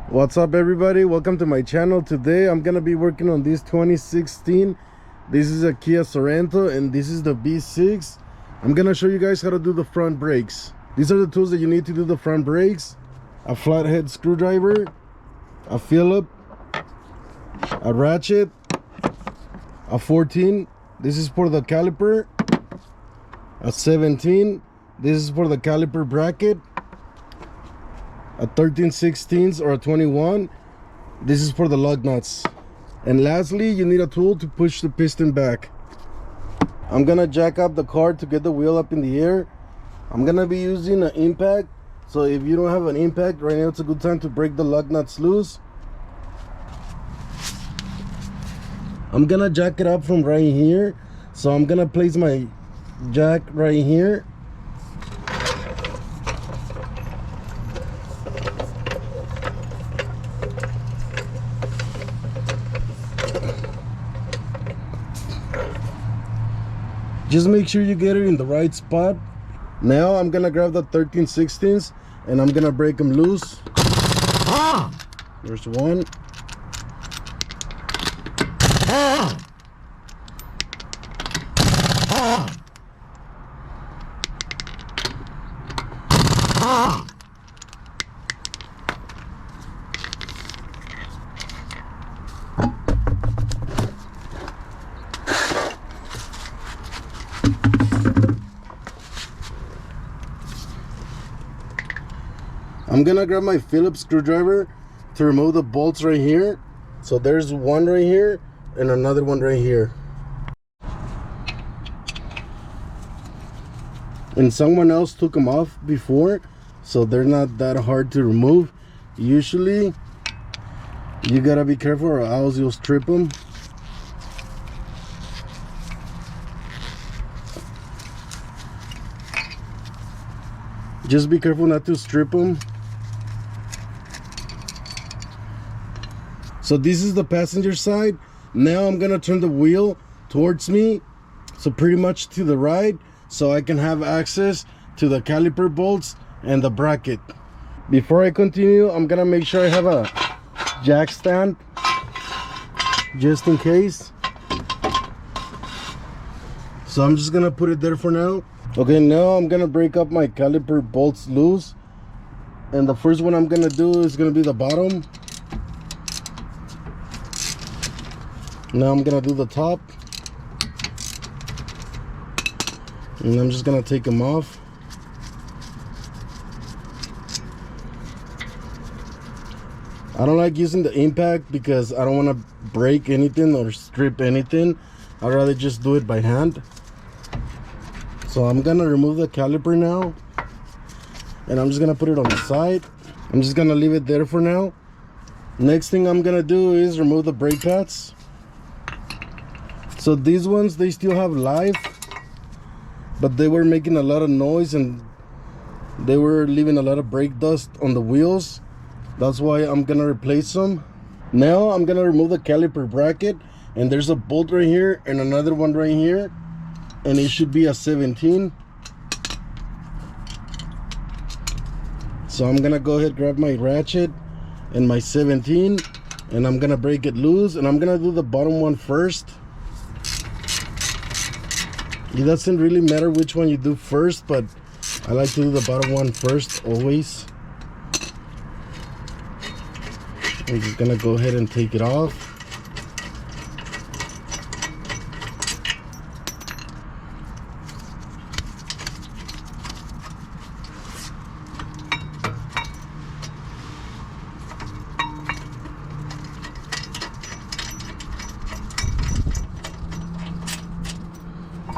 What's up, everybody? Welcome to my channel. Today I'm gonna be working on this 2016. This is a Kia Sorento and this is the V6. I'm gonna show you guys how to do the front brakes. These are the tools that you need to do the front brakes: a flathead screwdriver, a Phillips, a ratchet, a 14, this is for the caliper, a 17, this is for the caliper bracket, a 13/16 or a 21, this is for the lug nuts, and lastly you need a tool to push the piston back. I'm gonna jack up the car to get the wheel up in the air. I'm gonna be using an impact, so if you don't have an impact right now, it's a good time to break the lug nuts loose. I'm gonna jack it up from right here, so I'm gonna place my jack right here. Just make sure you get it in the right spot. Now I'm gonna grab the 13/16 and I'm gonna break them loose. There's one. I'm gonna grab my Phillips screwdriver to remove the bolts right here. So there's one right here and another one right here. And someone else took them off before, so they're not that hard to remove. Usually you gotta be careful or else you'll strip them. Just be careful not to strip them. So this is the passenger side. Now I'm gonna turn the wheel towards me, so pretty much to the right, so I can have access to the caliper bolts and the bracket. Before I continue, I'm gonna make sure I have a jack stand just in case. So I'm just gonna put it there for now. Okay, now I'm gonna break up my caliper bolts loose, and the first one I'm gonna do is gonna be the bottom. Now I'm gonna do the top, and I'm just gonna take them off. I don't like using the impact because I don't want to break anything or strip anything. I'd rather just do it by hand. So I'm gonna remove the caliper now, and I'm just gonna put it on the side. I'm just gonna leave it there for now. Next thing I'm gonna do is remove the brake pads. So these ones, they still have life, but they were making a lot of noise and they were leaving a lot of brake dust on the wheels. That's why I'm gonna replace them. Now I'm gonna remove the caliper bracket, and there's a bolt right here and another one right here, and it should be a 17. So I'm gonna go ahead, grab my ratchet and my 17, and I'm gonna break it loose, and I'm gonna do the bottom one first. It doesn't really matter which one you do first, but I like to do the bottom one first always. I'm just gonna go ahead and take it off.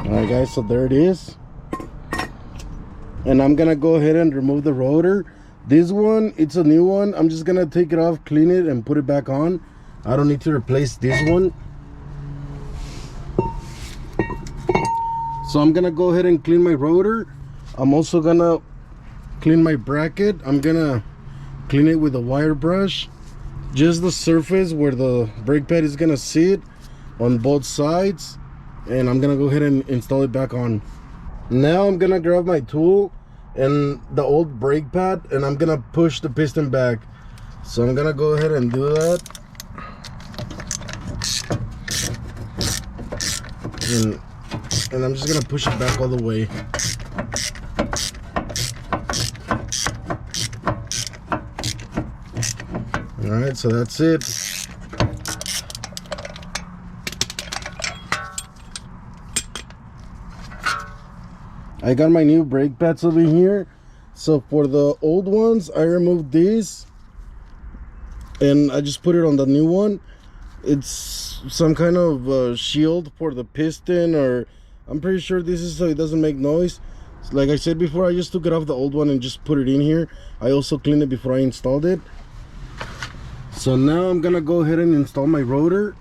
Alright guys, so there it is, and I'm gonna go ahead and remove the rotor. This one, it's a new one. I'm just gonna take it off, clean it, and put it back on. I don't need to replace this one. So I'm gonna go ahead and clean my rotor. I'm also gonna clean my bracket. I'm gonna clean it with a wire brush, just the surface where the brake pad is gonna sit on both sides, and I'm gonna go ahead and install it back on. Now I'm gonna grab my tool and the old brake pad, and I'm gonna push the piston back. So I'm gonna go ahead and do that. And I'm just gonna push it back all the way. Alright, so that's it. I got my new brake pads over here. So for the old ones, I removed these and I just put it on the new one. It's some kind of shield for the piston, or I'm pretty sure this is so it doesn't make noise. Like I said before, I just took it off the old one and just put it in here. I also cleaned it before I installed it. So now I'm gonna go ahead and install my rotor.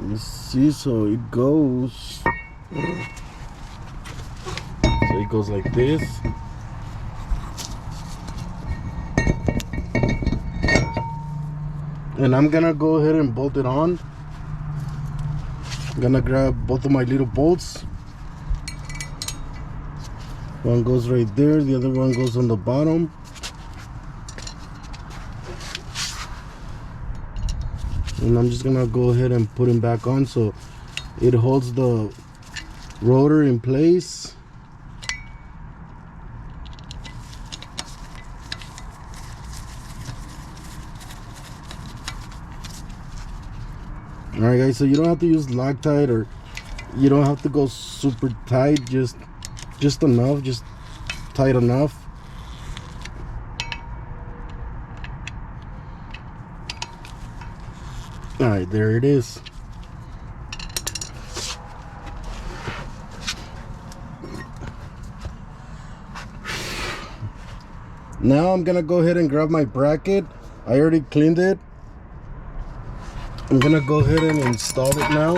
Let's see, so it goes. So it goes like this. And I'm gonna go ahead and bolt it on. I'm gonna grab both of my little bolts. One goes right there, the other one goes on the bottom. And I'm just gonna go ahead and put them back on so it holds the rotor in place. Alright guys, so you don't have to use Loctite, or you don't have to go super tight, just enough, just tight enough. Alright, there it is. Now I'm gonna go ahead and grab my bracket. I already cleaned it. I'm gonna go ahead and install it now.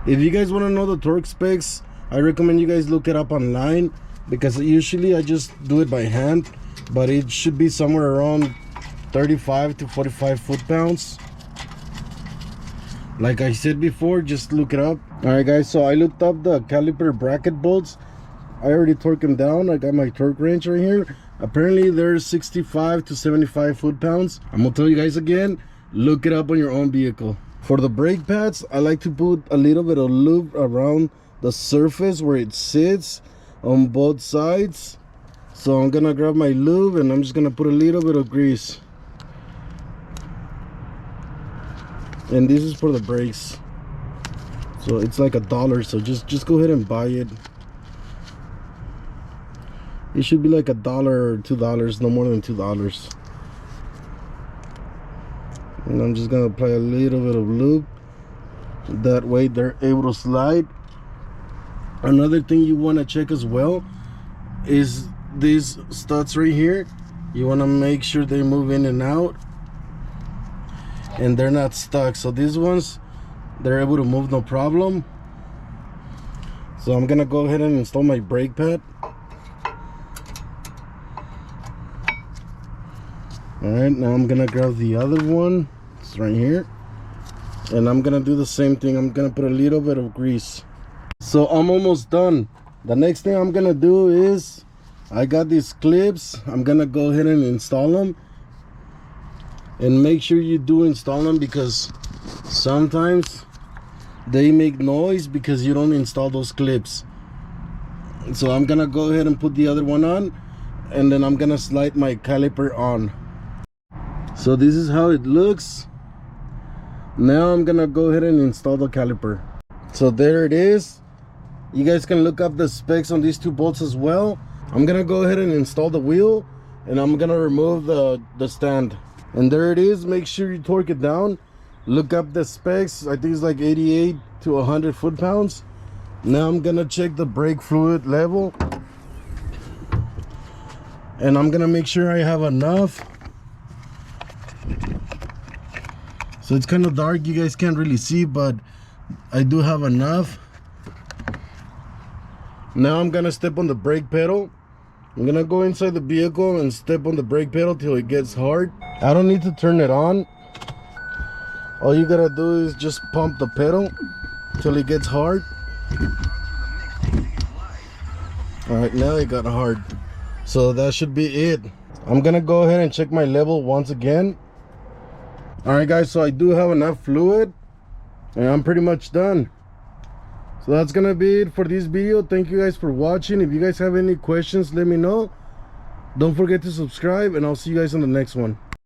If you guys want to know the torque specs, I recommend you guys look it up online, because usually I just do it by hand, but it should be somewhere around 35 to 45 foot-pounds. Like I said before, just look it up. Alright guys, so I looked up the caliper bracket bolts. I already torqued them down. I got my torque wrench right here. Apparently they're 65 to 75 foot-pounds. I'm gonna tell you guys again, look it up on your own vehicle. For the brake pads, I like to put a little bit of lube around the surface where it sits on both sides. So I'm gonna grab my lube and I'm just gonna put a little bit of grease. And this is for the brakes. So it's like $1, so just go ahead and buy it. It should be like $1 or $2, no more than $2. And I'm just gonna apply a little bit of lube, that way they're able to slide. Another thing you want to check as well is these studs right here. You want to make sure they move in and out and they're not stuck. So these ones, they're able to move no problem. So I'm gonna go ahead and install my brake pad. Alright, now I'm gonna grab the other one. It's right here. And I'm gonna do the same thing. I'm gonna put a little bit of grease. So I'm almost done. The next thing I'm gonna do is, I got these clips. I'm gonna go ahead and install them. And make sure you do install them, because sometimes they make noise because you don't install those clips. So I'm gonna go ahead and put the other one on, and then I'm gonna slide my caliper on. So this is how it looks. Now I'm gonna go ahead and install the caliper. So there it is. You guys can look up the specs on these two bolts as well. I'm gonna go ahead and install the wheel, and I'm gonna remove the stand. And there it is. Make sure you torque it down. Look up the specs. I think it's like 88 to 100 foot-pounds. Now I'm gonna check the brake fluid level, and I'm gonna make sure I have enough. So it's kind of dark, you guys can't really see, but I do have enough. Now I'm gonna step on the brake pedal. I'm gonna go inside the vehicle and step on the brake pedal till it gets hard. I don't need to turn it on. All you gotta do is just pump the pedal till it gets hard. Alright, now it got hard. So that should be it. I'm gonna go ahead and check my level once again. Alright guys, so I do have enough fluid and I'm pretty much done. So that's gonna be it for this video. Thank you guys for watching. If you guys have any questions, let me know. Don't forget to subscribe, and I'll see you guys on the next one.